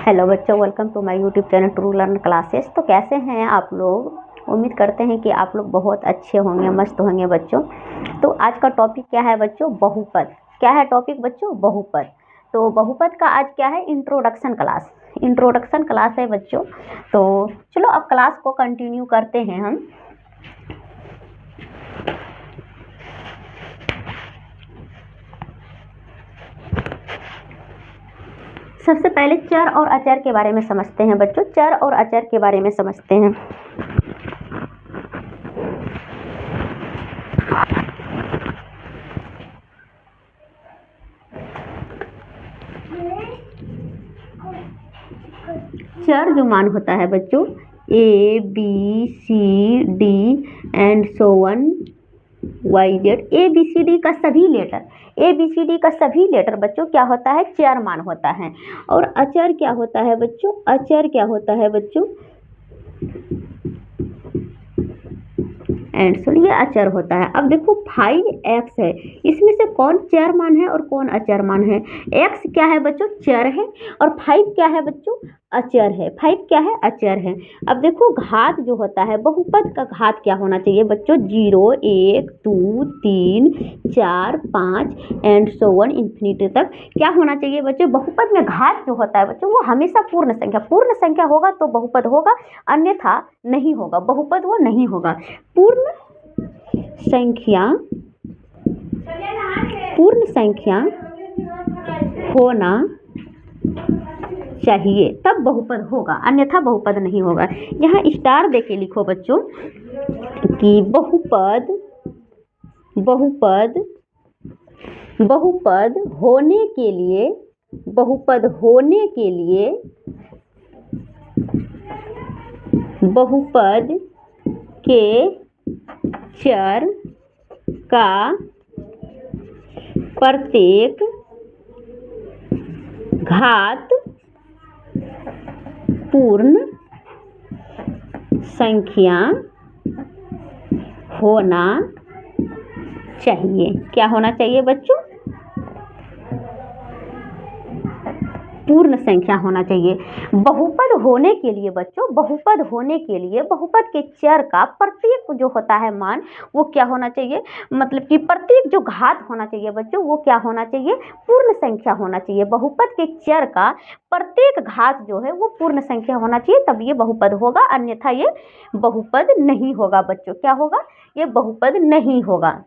Hello बच्चों, welcome to my YouTube channel true learn classes. तो कैसे हैं आप लोग? उम्मीद करते हैं कि आप लोग बहुत अच्छे होंगे, मस्त होंगे बच्चों। तो आज का टॉपिक क्या है बच्चों? बहुपद। क्या है टॉपिक बच्चों? बहुपद। तो बहुपद का आज क्या है? Introduction class. इंट्रोडक्शन क्लास है बच्चों। तो चलो अब क्लास को कंटिन्यू करते हैं हम। सबसे पहले चर और अचर के बारे में समझते हैं बच्चों। चर और अचर के बारे में समझते हैं। चर जो मान होता है बच्चों A, B, C, D and so one YZ, ABCD का सभी लेटर, ABCD का सभी लेटर बच्चों क्या होता है? चर मान होता है। और अचर क्या होता है बच्चों? अचर क्या होता है बच्चों? एंड सो ये अचर होता है। अब देखो 5x है, इसमें से कौन चर मान है और कौन अचर मान है? x क्या है बच्चों? चर है। और 5 क्या है बच्चों? अचर है। 5 क्या है? अचर है। अब देखो घात जो होता है, बहुपद का घात क्या होना चाहिए बच्चों? 0, 1, 2, 3, 4, 5 एंड सो वन इन्फिनिटी तक क्या होना चाहिए बच्चों? बहुपद में घात जो होता है बच्चों वो हमेशा पूर्ण संख्या होगा तो बहुपद होगा, अन्यथा नहीं होगा, बहुपद वो नहीं होगा। पूर्ण संख्या होना चाहिए तब बहुपद होगा, अन्यथा बहुपद नहीं होगा। यहाँ स्टार देके लिखो बच्चों कि बहुपद होने के लिए बहुपद के चर का प्रत्येक घात पूर्ण संख्या होना चाहिए। क्या होना चाहिए बच्चों? पूर्ण संख्या होना चाहिए। बहुपद होने के लिए बच्चों, बहुपद के चर का प्रत्येक जो होता है मान वो क्या होना चाहिए? मतलब कि प्रत्येक जो घात होना चाहिए बच्चों वो क्या होना चाहिए? पूर्ण संख्या होना चाहिए। बहुपद के चर का प्रत्येक घात जो है वो पूर्ण संख्या होना चाहिए, तब ये बहुपद होगा, अन्यथा ये बहुपद नहीं होगा बच्चों। क्या होगा? ये बहुपद नहीं होगा।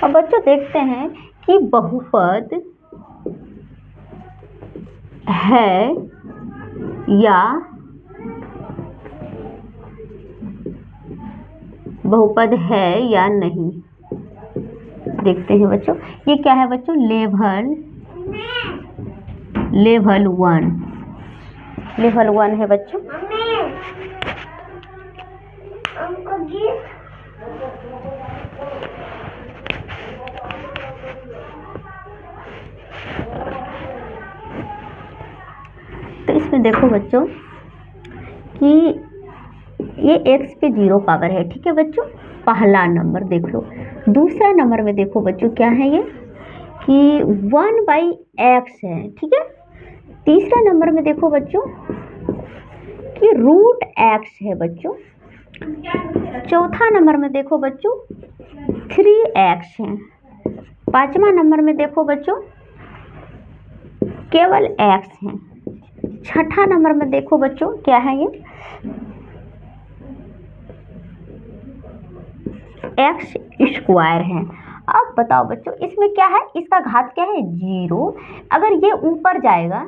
अब बच्चों देखते हैं कि बहुपद है या नहीं। देखते हैं बच्चों, ये क्या है बच्चों? लेवल 1 है बच्चों। तो इसमें देखो बच्चों कि ये x पे 0 पावर है, ठीक है बच्चों, पहला नंबर देख लो। दूसरा नंबर में देखो बच्चों क्या है ये कि 1/x है, ठीक है। तीसरा नंबर में देखो बच्चों कि √x है बच्चों। चौथा नंबर में देखो बच्चों 3x है। पांचवा नंबर में देखो बच्चों केवल x है। छठा नंबर में देखो बच्चों क्या है ये x² है। अब बताओ बच्चों इसमें क्या है? इसका घात क्या है? 0। अगर ये ऊपर जाएगा,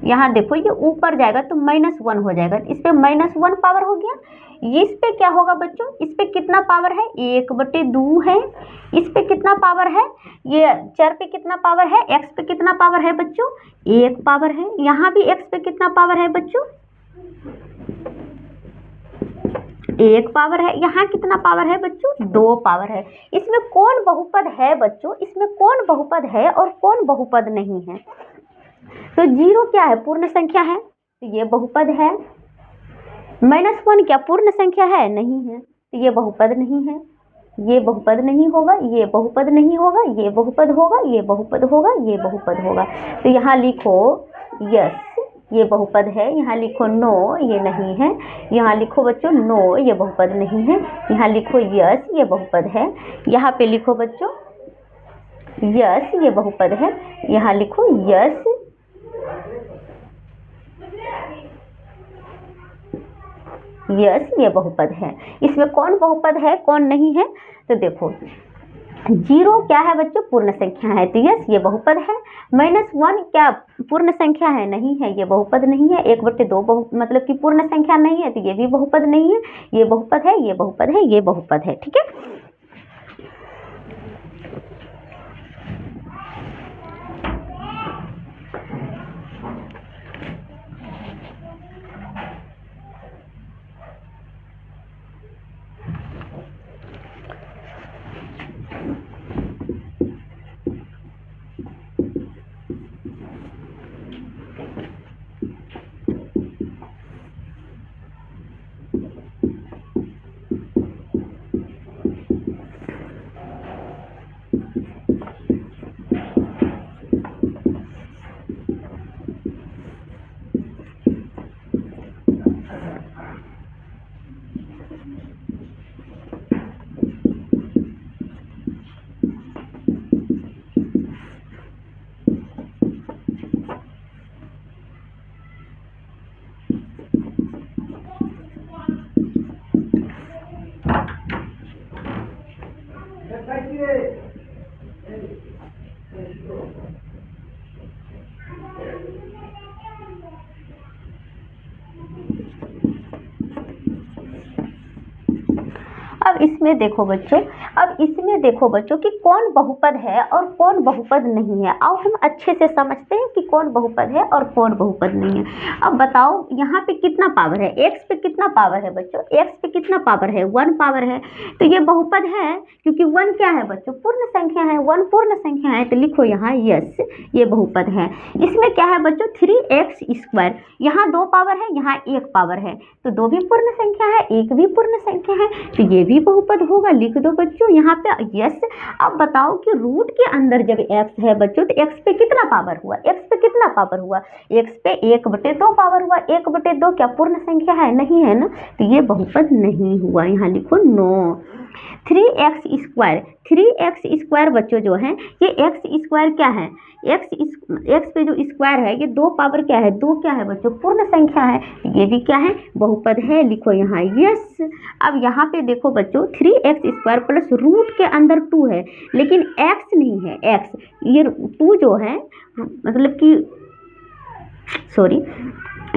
यहाँ देखो ये ऊपर जाएगा तो -1 हो जाएगा, इस पे -1 पावर हो गया। इस पे क्या होगा बच्चों? इस पे कितना पावर है? 1/2 है। इस पे कितना पावर है? ये चर पे कितना पावर है? x पे कितना पावर है बच्चों? 1 पावर है। यहाँ भी x पे कितना पावर है बच्चों? 1 पावर है। यहाँ कितना पावर है बच्चों? 2 पावर है। इसमें कौन बहुपद है बच्चों? इसमें कौन बहुपद है और कौन बहुपद नहीं है? तो 0 क्या है, पूर्ण संख्या है, तो ये बहुपद है। -1 क्या पूर्ण संख्या है, नहीं है, तो ये बहुपद नहीं है। ये बहुपद नहीं होगा, ये बहुपद नहीं होगा, ये बहुपद होगा, ये बहुपद होगा, ये बहुपद होगा। तो यहाँ लिखो यस, ये बहुपद है। यहाँ लिखो नो, ये नहीं है। यहाँ लिखो बच्चों नो, ये बहुपद नहीं है। यहाँ लिखो यस, ये बहुपद है। यहाँ पे लिखो बच्चों यस, ये बहुपद है। यहाँ लिखो यस, यस, ये बहुपद है। इसमें कौन बहुपद है, कौन नहीं है, तो देखो 0 क्या है बच्चों, पूर्ण संख्या है, तो यस ये बहुपद है। -1 क्या पूर्ण संख्या है, नहीं है, ये बहुपद नहीं है। 1/2 मतलब कि पूर्ण संख्या नहीं है, तो ये भी बहुपद नहीं है। ये बहुपद है, ये बहुपद है, ये बहुपद है, ठीक है। अब इसमें देखो बच्चों कि कौन बहुपद है और कौन बहुपद नहीं है। अब हम अच्छे से समझते हैं कि कौन बहुपद है और कौन बहुपद नहीं है। अब बताओ यहाँ पे कितना पावर है, x पे कितना पावर है बच्चों, x पे कितना पावर है, 1 पावर है, तो ये बहुपद है, क्योंकि 1 क्या है बच्चों, पूर्ण संख्या है, 1 पूर्ण संख्या है, तो लिखो यहाँ यस, ये बहुपद है। इसमें क्या है बच्चों, 3x², यहाँ 2 पावर है, यहाँ 1 पावर है, तो 2 भी पूर्ण संख्या है, 1 भी पूर्ण संख्या है, तो ये भी बहुपद होगा। लिख दो बच्चों यहाँ पे यस। अब बताओ कि रूट के अंदर जब x है बच्चों, तो x पे कितना पावर हुआ, x पे कितना पावर हुआ, x पे 1/2 पावर हुआ। 1/2 क्या पूर्ण संख्या है, नहीं है ना, तो ये बहुपद नहीं हुआ। यहाँ लिखो नो। 3x² बच्चों जो है, ये x² क्या है, x पे जो स्क्वायर है, ये 2 पावर क्या है, 2 क्या है बच्चों, पूर्ण संख्या है, ये भी क्या है, बहुपद है। लिखो यहाँ यस। अब यहाँ पे देखो बच्चों 3x² प्लस रूट के अंदर 2 है, लेकिन x नहीं है, x ये 2 जो है मतलब कि सॉरी,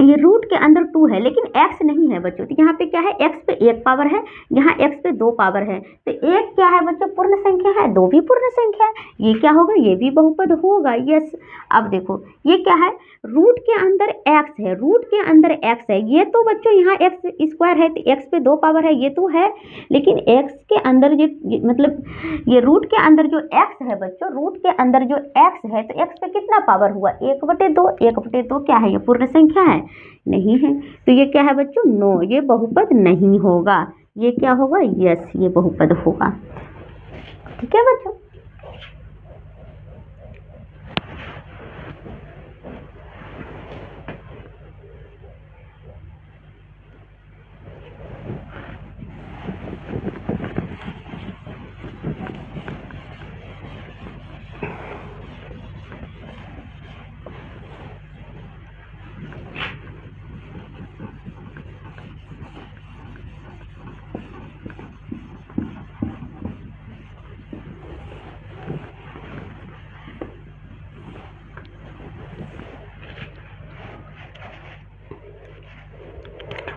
ये रूट के अंदर 2 है, लेकिन x नहीं है बच्चों, तो यहाँ पे क्या है, x पे 1 पावर है, यहाँ x पे 2 पावर है, तो 1 क्या है बच्चों, पूर्ण संख्या है, 2 भी पूर्ण संख्या है, ये क्या होगा, ये भी बहुपद होगा, यस। अब देखो ये क्या है, रूट के अंदर x है, रूट के अंदर x है, ये तो बच्चों यहाँ x² है, तो x पे 2 पावर है, ये तो है, लेकिन x के अंदर मतलब ये रूट के अंदर जो x है बच्चों, रूट के अंदर जो x है, तो x पे कितना पावर हुआ, 1/2। 1/2 क्या है, ये पूर्ण संख्या है, नहीं है, तो ये क्या है बच्चों, नो, ये बहुपद नहीं होगा। ये क्या होगा, यस, ये बहुपद होगा, ठीक है बच्चों।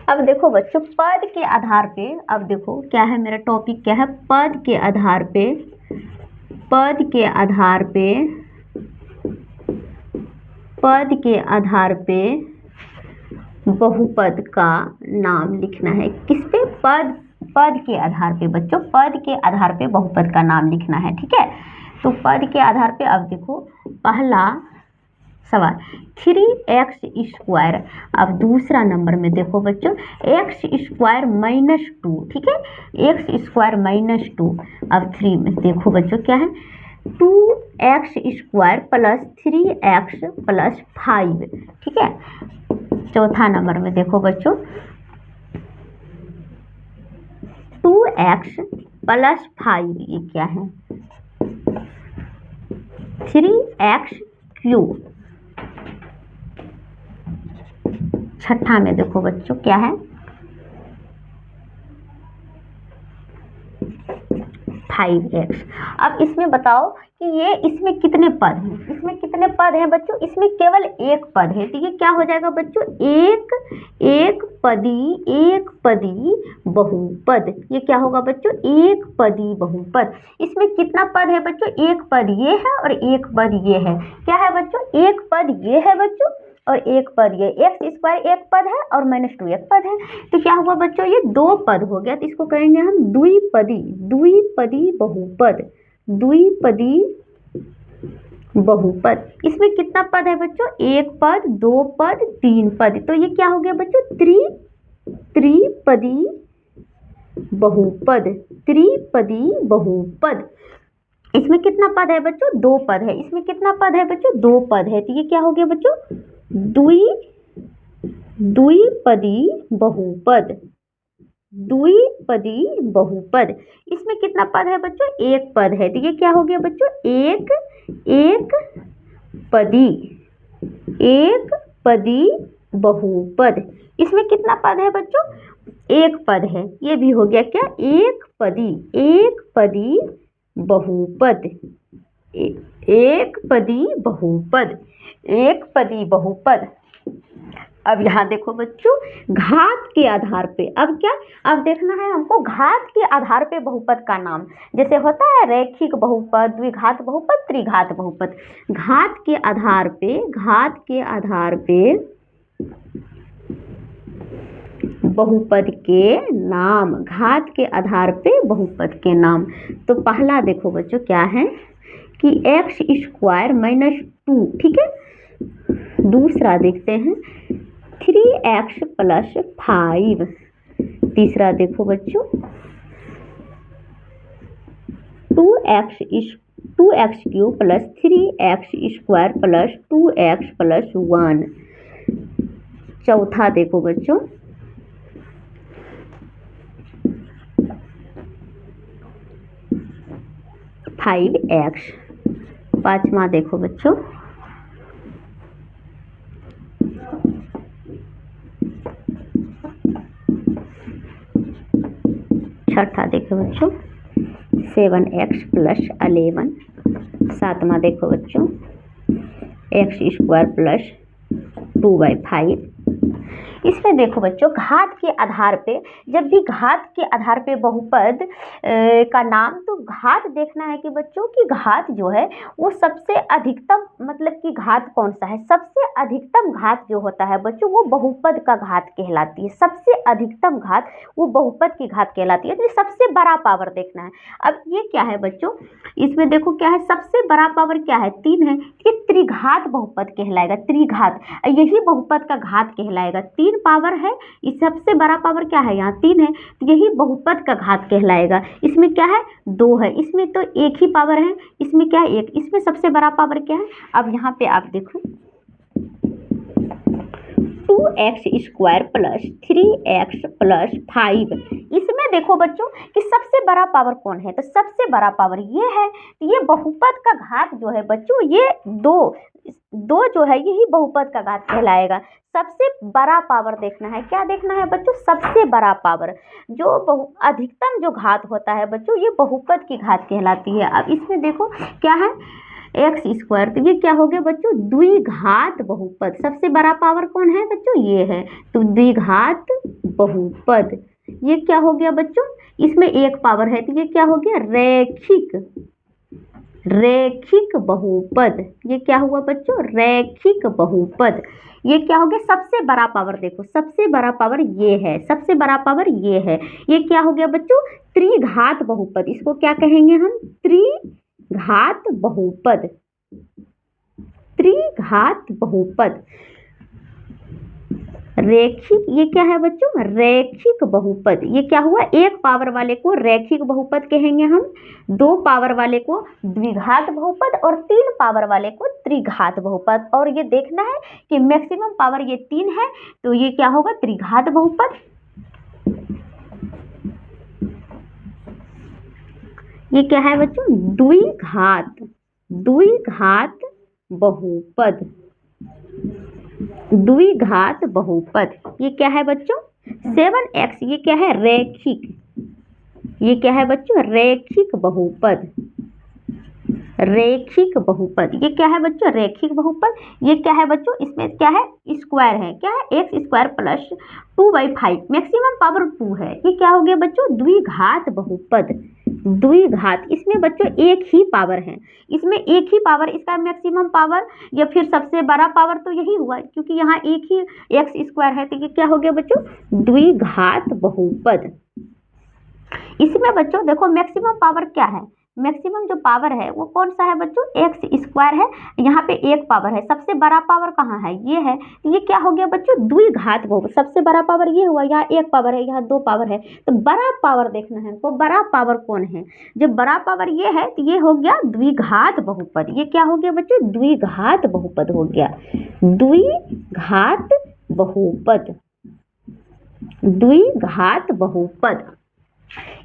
अब देखो बच्चों पद के आधार पे, अब देखो क्या है मेरा टॉपिक, क्या है, पद के आधार पे, पद के आधार पे, पद के आधार पे बहुपद का नाम लिखना है। किस पे, पद के आधार पे बच्चों, पद के आधार पे बहुपद का नाम लिखना है, ठीक है। तो पद के आधार पे अब देखो, पहला सवाल 3x²। अब दूसरा नंबर में देखो बच्चों x² - 2, ठीक है, x² - 2। अब 3 में देखो बच्चों क्या है 2x² + 3x + 5, ठीक है। चौथा नंबर में देखो बच्चों 2x + 5, ये क्या है 3x³। छठा में देखो बच्चों क्या है 5x। अब इसमें बताओ कि ये इसमें कितने पद हैं, इसमें कितने पद हैं बच्चों, इसमें केवल एक पद है, तो ये क्या हो जाएगा बच्चों एक पदी बहुपद। ये क्या होगा बच्चों एक पदी बहुपद। इसमें कितना पद है बच्चों, एक पद ये है और एक पद ये है। क्या है बच्चों एक पद ये है बच्चों और एक पद ये, x² एक पद है और -2 एक पद है, तो क्या हुआ बच्चों ये 2 पद हो गया, तो इसको कहेंगे हम द्विपदी बहुपद, द्विपदी बहुपद। इसमें कितना पद है बच्चों एक पद, 2 पद, 3 पद, तो ये क्या हो गया बच्चों त्रिपदी बहुपद, त्रिपदी बहुपद। इसमें कितना पद है बच्चों 2 पद है, इसमें कितना पद है बच्चों 2 पद है, तो ये क्या हो गया बच्चों द्विपदी बहुपद, द्विपदी बहुपद। इसमें कितना पद है बच्चों एक पद है, तो ये क्या हो गया बच्चों एक पदी बहुपद। इसमें कितना पद है बच्चों एक पद है, ये भी हो गया क्या एक पदी बहुपद, एक पदी बहुपद। अब यहाँ देखो बच्चों घात के आधार पे, अब क्या, अब देखना है हमको घात के आधार पे बहुपद का नाम, जैसे होता है रैखिक बहुपद, द्विघात बहुपद, त्रिघात बहुपद। घात के आधार पे बहुपद के नाम, घात के आधार पे बहुपद के नाम। तो पहला देखो बच्चों क्या है कि x² - 2, ठीक है। दूसरा देखते हैं 3x + 5। तीसरा देखो बच्चों 2x³ + 3x² + 2x + 1। चौथा देखो बच्चों 5x। पांचवा देखो बच्चों 6ठा देखो बच्चों 7x + 11। सातवां देखो बच्चों x² + 2/5। इसमें देखो बच्चों घात के आधार पे, जब भी घात के आधार पे बहुपद का नाम, तो घात देखना है कि बच्चों की घात जो है वो सबसे अधिकतम, मतलब कि घात कौन सा है, सबसे अधिकतम घात जो होता है बच्चों वो बहुपद का घात कहलाती है, सबसे अधिकतम घात वो बहुपद की घात कहलाती है। तो सबसे बड़ा पावर देखना है। अब ये क्या है बच्चों, इसमें देखो क्या है सबसे बड़ा पावर क्या है 3 है, ये त्रिघात बहुपद कहलाएगा, त्रिघात, यही बहुपद का घात कहलाएगा। 3 पावर है, इस सबसे बड़ा पावर क्या है यहाँ 3 है, तो यही बहुपद का घात कहलाएगा। इसमें क्या है 2 है, इसमें तो एक ही पावर है, इसमें क्या है 1, इसमें सबसे बड़ा पावर क्या है। अब यहाँ पे आप देखो 2x² + 3x + 5। इसमें देखो बच्चों कि सबसे बड़ा पावर कौन है, तो सबसे बड़ा पावर ये है, ये बहुपद का घात जो है बच्चों ये 2 जो है यही बहुपद का घात कहलाएगा। सबसे बड़ा पावर देखना है, क्या देखना है बच्चों सबसे बड़ा पावर, जो अधिकतम जो घात होता है बच्चों ये बहुपद की घात कहलाती है। अब इसमें देखो क्या है x², तो ये क्या हो गया बच्चों द्विघात बहुपद, सबसे बड़ा पावर कौन है बच्चों ये है, तो द्विघात बहुपद। ये क्या हो गया बच्चों, इसमें एक पावर है, तो ये क्या हो गया रैखिक बहुपद। ये क्या हुआ बच्चों रैखिक बहुपद। ये क्या हो गया सबसे बड़ा पावर, देखो सबसे बड़ा पावर ये है, सबसे बड़ा पावर ये है। ये क्या हो गया बच्चों त्रिघात बहुपद, इसको क्या कहेंगे हम त्रिघात बहुपद, त्रिघात द्विघात बहुपद। रेखिक, ये क्या है बच्चों? रैखिक बहुपद। ये क्या हुआ? एक पावर वाले को रैखिक बहुपद कहेंगे हम, दो पावर वाले को द्विघात बहुपद और तीन पावर वाले को त्रिघात बहुपद। और ये देखना है कि मैक्सिमम पावर ये तीन है तो ये क्या होगा? त्रिघात बहुपद। ये क्या है बच्चों? द्विघात, द्विघात बहुपद, द्विघात बहुपद। ये क्या है बच्चों? 7x। ये क्या है? रैखिक। ये क्या है बच्चों? रैखिक बहुपद, रैखिक बहुपद। ये क्या है बच्चों? रैखिक बहुपद। ये क्या है बच्चों? इसमें क्या है? स्क्वायर है। क्या है? X square plus 2/5, maximum power 2 है। ये क्या हो गया बच्चों? द्विघात बहुपद, द्विघात। इसमें बच्चों एक ही पावर है, इसमें एक ही पावर, इसका मैक्सिमम पावर या फिर सबसे बड़ा पावर तो यही हुआ क्योंकि यहाँ एक ही एक्स स्क्वायर है। तो ये क्या हो गया बच्चों? द्विघात बहुपद। इसमें बच्चों देखो मैक्सिमम पावर क्या है? मैक्सिमम जो पावर है वो कौन सा है बच्चों? एक्स स्क्वायर है। यहाँ पे एक पावर है, सबसे बड़ा पावर कहाँ है? ये है। तो ये क्या हो गया बच्चों? द्विघात बहुपद। सबसे बड़ा पावर ये हुआ, यहाँ एक पावर है, यहाँ दो पावर है। तो बड़ा पावर देखना है हमको, बड़ा पावर कौन है? जब बड़ा पावर ये है तो ये हो गया द्विघात बहुपद। ये क्या हो गया बच्चों? द्विघात बहुपद हो गया, द्विघात बहुपद, द्विघात बहुपद।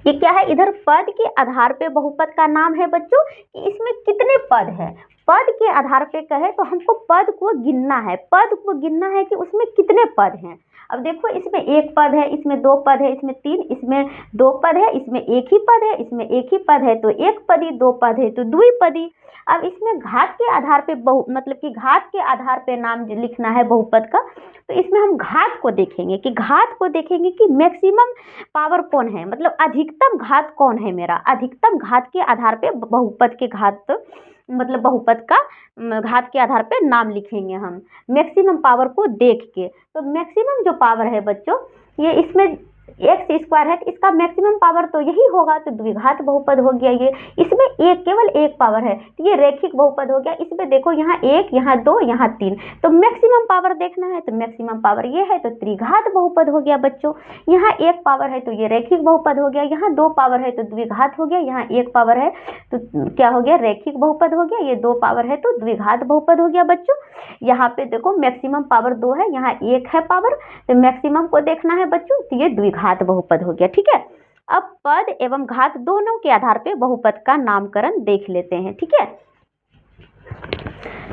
ये क्या है? इधर पद के आधार पे बहुपद का नाम है बच्चों कि इसमें कितने पद है। पद के आधार पे कहे तो हमको पद को गिनना है, पद को गिनना है कि उसमें कितने पद हैं। अब देखो इसमें एक पद है, इसमें दो पद है, इसमें तीन, इसमें दो पद है, इसमें एक ही पद है, इसमें एक ही पद है तो एक पदी, दो पद है तो द्विपदी। अब इसमें घात के आधार पे मतलब कि घात के आधार पे नाम लिखना है बहुपद का, तो इसमें हम घात को देखेंगे कि घात को देखेंगे कि मैक्सिमम पावर कौन है, मतलब अधिकतम घात कौन है मेरा। अधिकतम घात के आधार पे बहुपद के घात मतलब बहुपद का घात के आधार पे नाम लिखेंगे हम मैक्सिमम पावर को देख के। तो मैक्सिमम जो पावर है बच्चों ये इसमें एक्स स्क्वायर है तो इसका मैक्सिमम पावर तो यही होगा, तो द्विघात बहुपद हो गया ये। इसमें एक केवल एक पावर है तो ये रैखिक बहुपद हो गया। इसमें देखो यहाँ एक, यहाँ दो, यहाँ तीन, तो मैक्सिमम पावर देखना है तो मैक्सिमम पावर ये है तो त्रिघात बहुपद हो गया बच्चों। यहाँ एक पावर है तो ये रैखिक बहुपद हो गया, यहाँ दो पावर है तो द्विघात हो गया, यहाँ एक पावर है तो क्या हो गया? रैखिक बहुपद हो गया, ये दो पावर है तो द्विघात बहुपद हो गया बच्चों। यहाँ पे देखो मैक्सिमम पावर दो है, यहाँ एक है पावर, तो मैक्सिमम को देखना है बच्चों तो ये द्विघात बहुपद हो गया। ठीक है, अब पद एवं घात दोनों के आधार पे बहुपद का नामकरण देख लेते हैं। ठीक है,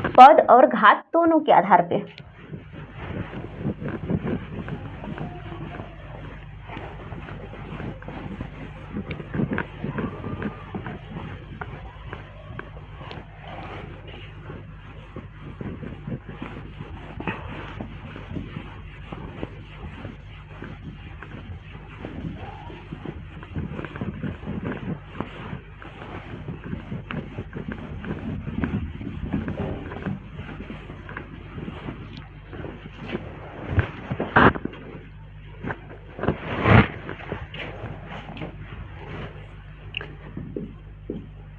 पद और घात दोनों के आधार पे।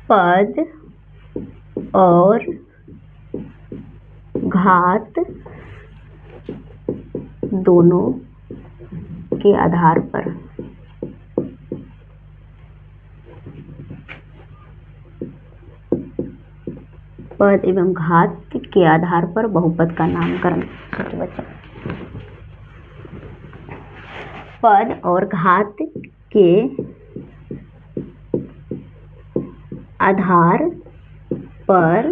पद और घात दोनों के आधार पर पद एवं घात के आधार पर बहुपद का नामकरण। बच्चों पद और घात के आधार पर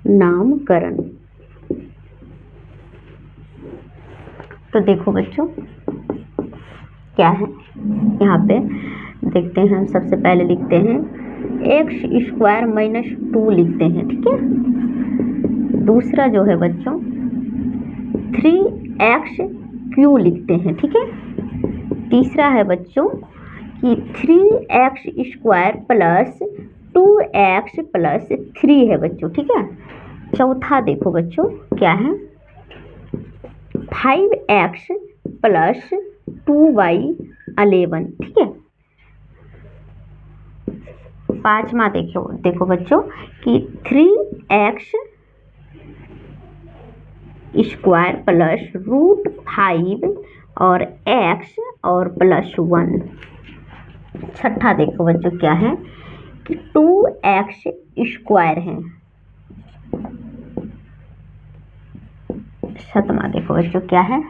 नामकरण। तो देखो बच्चों क्या है, यहाँ पे देखते हैं। हम सबसे पहले लिखते हैं एक्स स्क्वायर माइनस 2 लिखते हैं। ठीक है, दूसरा जो है बच्चों 3x क्यू लिखते हैं। ठीक है, तीसरा है बच्चों कि 3x square plus 2x plus 3 है बच्चों। ठीक है, चौथा देखो बच्चों क्या है 5x प्लस 2y 11। ठीक है, पांचवा देखो देखो बच्चों कि 3x स्क्वायर प्लस √5 और x और +1। छठा देखो बच्चों क्या है कि 2x स्क्वायर है। सातवां देखो बच्चों क्या है,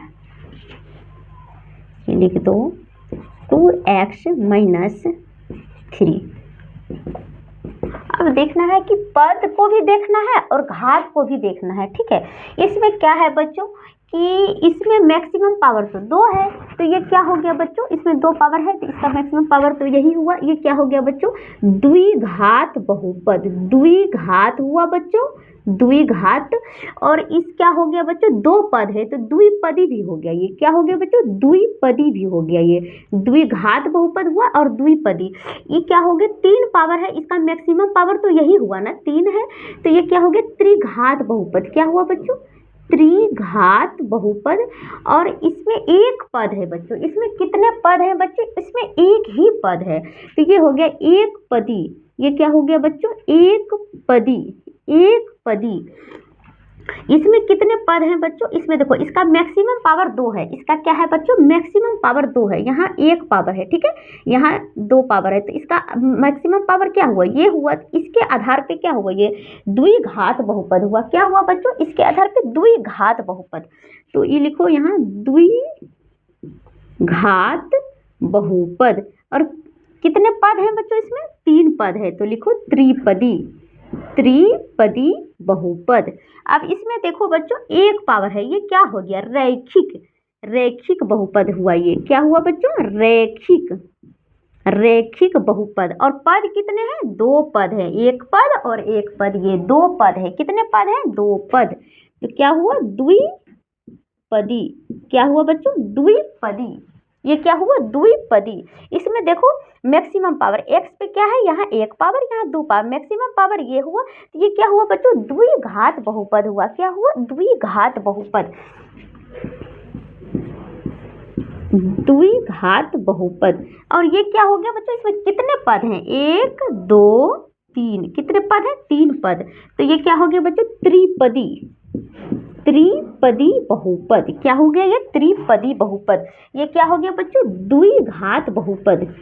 लिख दो 2x - 3। अब देखना है कि पद को भी देखना है और घात को भी देखना है, ठीक है। इसमें क्या है बच्चों कि इसमें मैक्सिमम पावर तो 2 है, तो ये क्या हो गया बच्चों, इसमें 2 पावर है तो इसका मैक्सिमम पावर तो यही हुआ। ये क्या हो गया बच्चों, द्विघात बहुपद, द्विघात हुआ बच्चों, द्विघात। और इस क्या हो गया बच्चों, 2 पद है तो द्विपदी भी हो गया। ये क्या हो गया बच्चों, द्विपदी भी हो गया। ये द्विघात बहुपद हुआ और द्विपदी। ये क्या हो गया, 3 पावर है, इसका मैक्सिमम पावर तो यही हुआ ना, 3 है, तो ये क्या हो गया, त्रिघात बहुपद। क्या हुआ बच्चों, त्रिघात बहुपद। और इसमें एक पद है बच्चों, इसमें कितने पद हैं बच्चों, इसमें एक ही पद है, तो ये हो गया एक पदी। ये क्या हो गया बच्चों, एक पदी, एक पदी। इसमें कितने पद हैं बच्चों, इसमें देखो इसका मैक्सिमम पावर 2 है, इसका क्या है बच्चों, मैक्सिमम पावर 2 है, यहाँ 1 पावर है, ठीक है, यहाँ 2 पावर है, तो इसका मैक्सिमम पावर क्या हुआ, ये हुआ। इसके आधार पे क्या हुआ, ये द्विघात बहुपद हुआ। क्या हुआ बच्चों, इसके आधार पे द्विघात बहुपद। तो ये लिखो यहाँ द्विघात बहुपद। और कितने पद हैं बच्चों, इसमें 3 पद है, तो लिखो त्रिपदी, त्रिपदी बहुपद। अब इसमें देखो बच्चों 1 पावर है, ये क्या हो गया, रैखिक, रैखिक बहुपद हुआ। ये क्या हुआ बच्चों, रैखिक, रैखिक बहुपद। और पद कितने हैं, 2 पद है, 1 पद और 1 पद, ये 2 पद है। कितने पद हैं, 2 पद। तो क्या हुआ, द्विपदी। क्या हुआ बच्चों, द्विपदी। ये क्या हुआ, द्विपदी। इसमें देखो मैक्सिमम पावर x पे क्या है, यहाँ 1 पावर, यहाँ 2 पावर, मैक्सिमम पावर ये हुआ। तो ये क्या हुआ बच्चों, द्विघात बहुपद हुआ। क्या हुआ, द्विघात बहुपद, द्विघात बहुपद। और ये क्या हो गया बच्चों, इसमें कितने पद हैं, 1 2 3, कितने पद हैं, 3 पद। तो ये क्या हो गया बच्चों, त्रिपदी, त्रिपदी बहुपद। क्या हो गया, ये त्रिपदी बहुपद। ये क्या हो गया बच्चों, द्विघात बहुपद।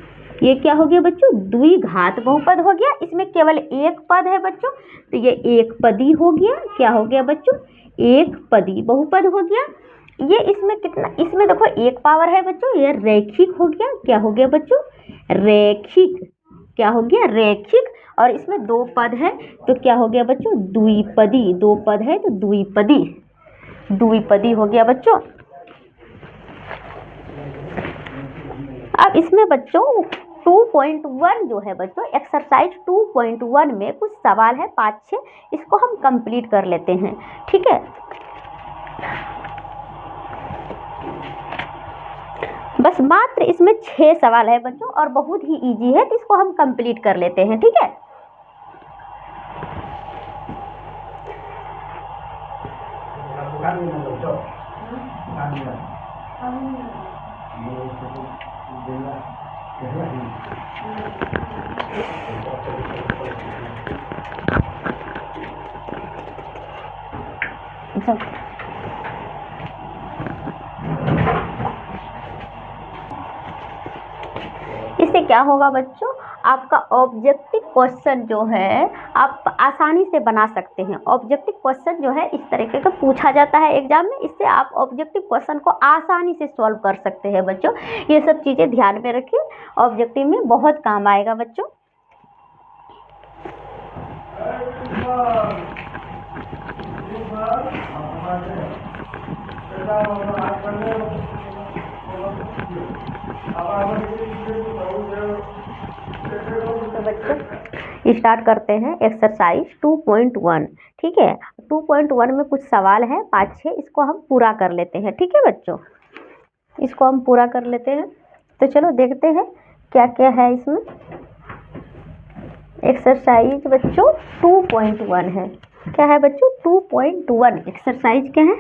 ये क्या हो गया बच्चों, द्विघात बहुपद हो गया। इसमें केवल 1 पद है बच्चों, तो ये एक पदी हो गया। क्या हो गया बच्चों, एक पदी बहुपद हो गया। ये इसमें कितना, इसमें देखो 1 पावर है बच्चों, ये रैखिक हो गया। क्या हो गया बच्चों, रैखिक। क्या हो गया, रैखिक। और इसमें 2 पद है, तो क्या हो गया बच्चों, द्विपदी। 2 पद है तो द्विपदी, द्विपदी हो गया बच्चों। अब इसमें बच्चों 2.1 जो है बच्चों, एक्सरसाइज 2.1 में कुछ सवाल है 5-6, इसको हम कंप्लीट कर लेते हैं, ठीक है। बस मात्र इसमें 6 सवाल है बच्चों और बहुत ही इजी है, तो इसको हम कंप्लीट कर लेते हैं, ठीक है। इससे क्या होगा बच्चों, आपका ऑब्जेक्टिव क्वेश्चन जो है आप आसानी से बना सकते हैं। ऑब्जेक्टिव क्वेश्चन जो है इस तरीके का पूछा जाता है एग्जाम में, इससे आप ऑब्जेक्टिव क्वेश्चन को आसानी से सॉल्व कर सकते हैं बच्चों। ये सब चीज़ें ध्यान में रखिए, ऑब्जेक्टिव में बहुत काम आएगा बच्चों। तो बच्चों स्टार्ट करते हैं एक्सरसाइज 2.1, ठीक है। 2.1 में कुछ सवाल है 5-6, इसको हम पूरा कर लेते हैं, ठीक है बच्चों। इसको हम पूरा कर लेते हैं, तो चलो देखते हैं क्या क्या है इसमें। एक्सरसाइज बच्चों 2.1 है। क्या है बच्चों, 2.1 एक्सरसाइज क्या है,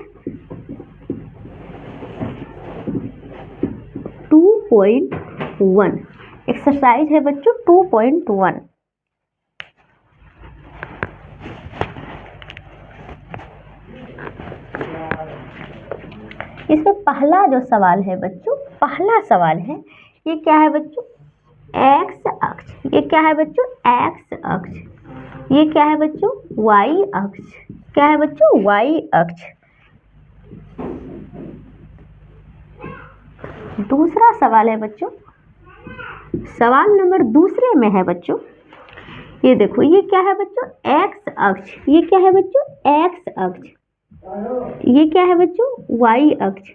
2.1 एक्सरसाइज है बच्चों 2.1। इसमें पहला जो सवाल है बच्चों, पहला सवाल है, ये क्या है बच्चों, एक्स अक्ष। ये क्या है बच्चों, एक्स अक्ष। ये क्या है बच्चों, वाई अक्ष। क्या है बच्चों, वाई अक्ष। दूसरा सवाल है बच्चों, सवाल नंबर दूसरे में है बच्चों, ये देखो, ये क्या है बच्चों, एक्स अक्ष। ये क्या है बच्चों, एक्स अक्ष। ये क्या है बच्चों, वाई अक्ष।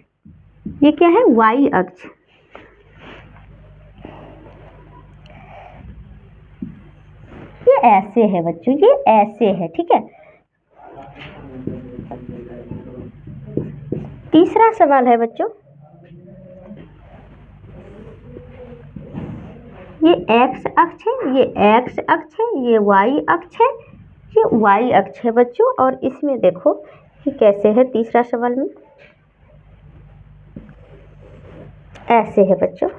ये क्या है, वाई अक्ष। ये ऐसे है बच्चों, ये ऐसे है, ठीक है। तीसरा सवाल है बच्चों, ये एक्स अक्ष है, ये एक्स अक्ष है, ये वाई अक्ष है, ये वाई अक्ष है बच्चों। और इसमें देखो ये कैसे है, तीसरा सवाल में ऐसे है बच्चों।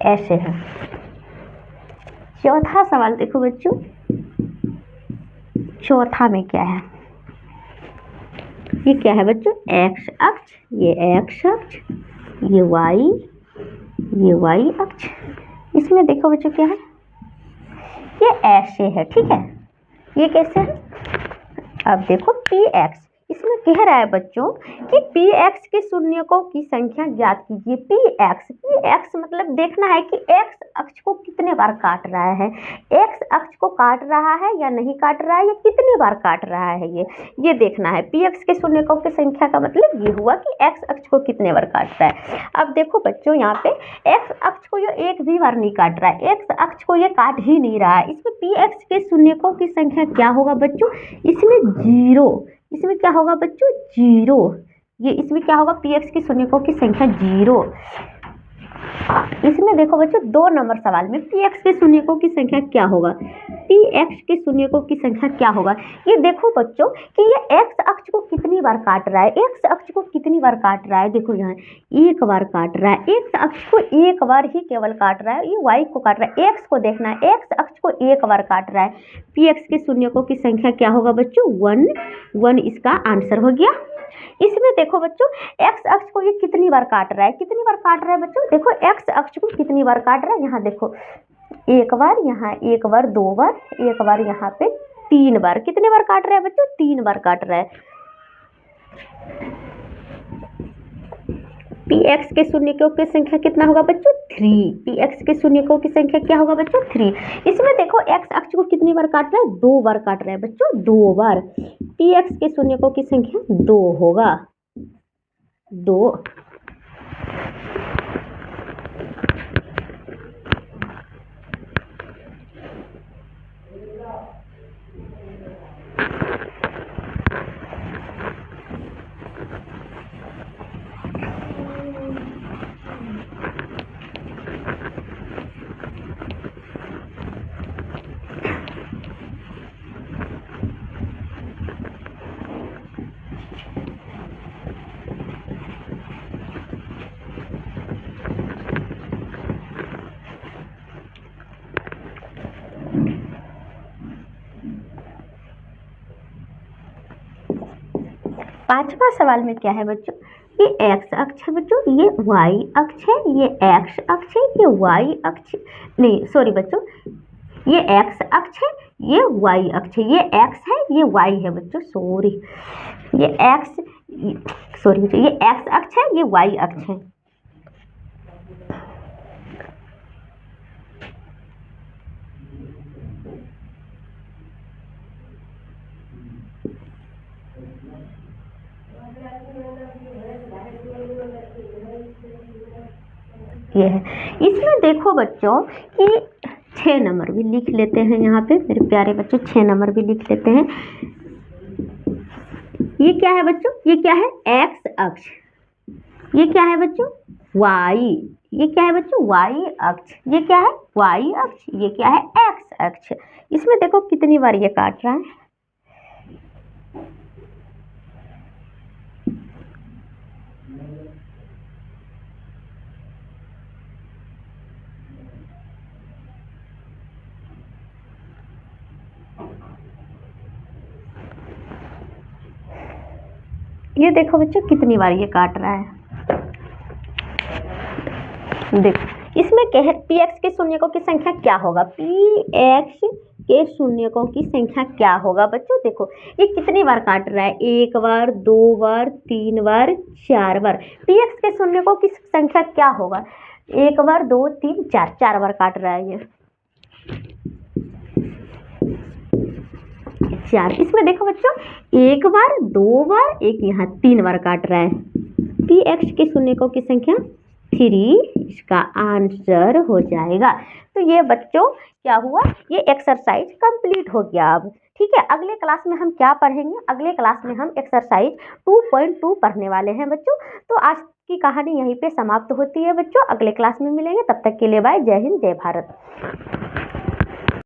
ऐसे है। चौथा सवाल देखो बच्चों, चौथा में क्या है, ये क्या है बच्चों, एक्स अक्ष। ये एक्स अक्ष, ये वाई अक्ष। इसमें देखो बच्चों क्या है, ये ऐसे है, ठीक है। ये कैसे है, अब देखो पी एक्स, इसमें कह रहा है बच्चों कि पी एक्स के शून्यकों की संख्या ज्ञात कीजिए। पी एक्स मतलब देखना है कि एक्स अक्ष को कितने बार काट रहा है, एक्स अक्ष को काट रहा है या नहीं काट रहा है, या कितनी बार काट रहा है, ये देखना है। पी एक्स के शून्यकों की संख्या का मतलब ये हुआ कि एक्स अक्ष को कितने बार काट रहा है। अब देखो बच्चों, यहाँ पे एक्स अक्ष को ये एक भी बार नहीं काट रहा है, एक्स अक्ष को ये काट ही नहीं रहा है। इसमें पी एक्स के शून्यकों की संख्या क्या होगा बच्चों, इसमें जीरो। इसमें क्या होगा बच्चों, जीरो। ये इसमें क्या होगा, पी एक्स की शून्यकों की संख्या जीरो। इसमें देखो बच्चों, 2 नंबर सवाल में पी एक्स के शून्यकों की संख्या क्या होगा, पी एक्स के शून्यकों की संख्या क्या होगा। ये देखो बच्चों कि ये एक्स अक्ष को कितनी बार काट रहा है, एक्स अक्ष को कितनी बार काट रहा है, देखो यहाँ एक बार काट रहा है, एक्स अक्ष को एक बार ही केवल काट रहा है, ये वाई को काट रहा है। एक्स को देखना है, एक्स अक्ष को एक बार काट रहा है। पी एक्स के शून्यकों की संख्या क्या होगा बच्चों, 1 इसका आंसर हो गया। इसमें देखो बच्चों, एक्स अक्ष को ये कितनी बार काट रहा है, कितनी बार काट रहा है बच्चों, देखो एक्स अक्ष को कितनी बार काट रहा है, यहाँ देखो एक बार, यहाँ एक बार, 2 बार, एक बार, यहाँ पे 3 बार। कितने बार काट रहा है बच्चों, 3 बार काट रहा है। पी एक्स के शून्यकों की संख्या कितना होगा बच्चों, 3। पी एक्स के शून्यकों की संख्या क्या होगा बच्चों, 3। इसमें देखो एक्स अक्ष को कितनी बार काट रहा है, 2 बार काट रहा है बच्चों, 2 बार। पी एक्स के शून्यकों की संख्या 2 होगा, 2। पांचवा सवाल में क्या है बच्चों, ये एक्स अक्ष है बच्चों, ये वाई अक्ष है, ये एक्स अक्ष है, ये वाई अक्ष, नहीं सॉरी बच्चों, ये एक्स अक्ष है, ये वाई अक्ष है। ये एक्स है, ये वाई है बच्चों, सॉरी, ये एक्स, सॉरी बच्चों, ये एक्स अक्ष है, ये वाई अक्ष है। ये है। इसमें देखो बच्चों कि 6 नंबर भी लिख लेते हैं, यहाँ पे मेरे प्यारे बच्चों 6 नंबर भी लिख लेते हैं। ये क्या है बच्चों, ये क्या है, एक्स अक्ष। ये क्या है बच्चों, वाई। ये क्या है बच्चों, वाई अक्ष। ये क्या है, वाई अक्ष। ये क्या है, एक्स अक्ष। इसमें देखो कितनी बार ये काट रहा है, ये देखो बच्चों कितनी बार ये काट रहा है। देखो इसमें कह पी एक्स के शून्यकों की संख्या क्या होगा, पी एक्स के शून्यकों की संख्या क्या होगा बच्चों। देखो ये कितनी बार काट रहा है, 1 बार, 2 बार, 3 बार, 4 बार। पी एक्स के शून्यकों की संख्या क्या होगा, 1 बार, 2, 3, 4, 4 बार काट रहा है ये 4। इसमें देखो बच्चों 1 बार, 2 बार, एक यहाँ 3 बार काट रहा है। पी एक्स के शून्यकों की संख्या 3 इसका आंसर हो जाएगा। तो ये बच्चों क्या हुआ, ये एक्सरसाइज कंप्लीट हो गया। अब ठीक है, अगले क्लास में हम क्या पढ़ेंगे, अगले क्लास में हम एक्सरसाइज 2.2 पढ़ने वाले हैं बच्चों। तो आज की कहानी यहीं पे समाप्त होती है बच्चों, अगले क्लास में मिलेंगे, तब तक के लिए बाय, जय हिंद, जय भारत।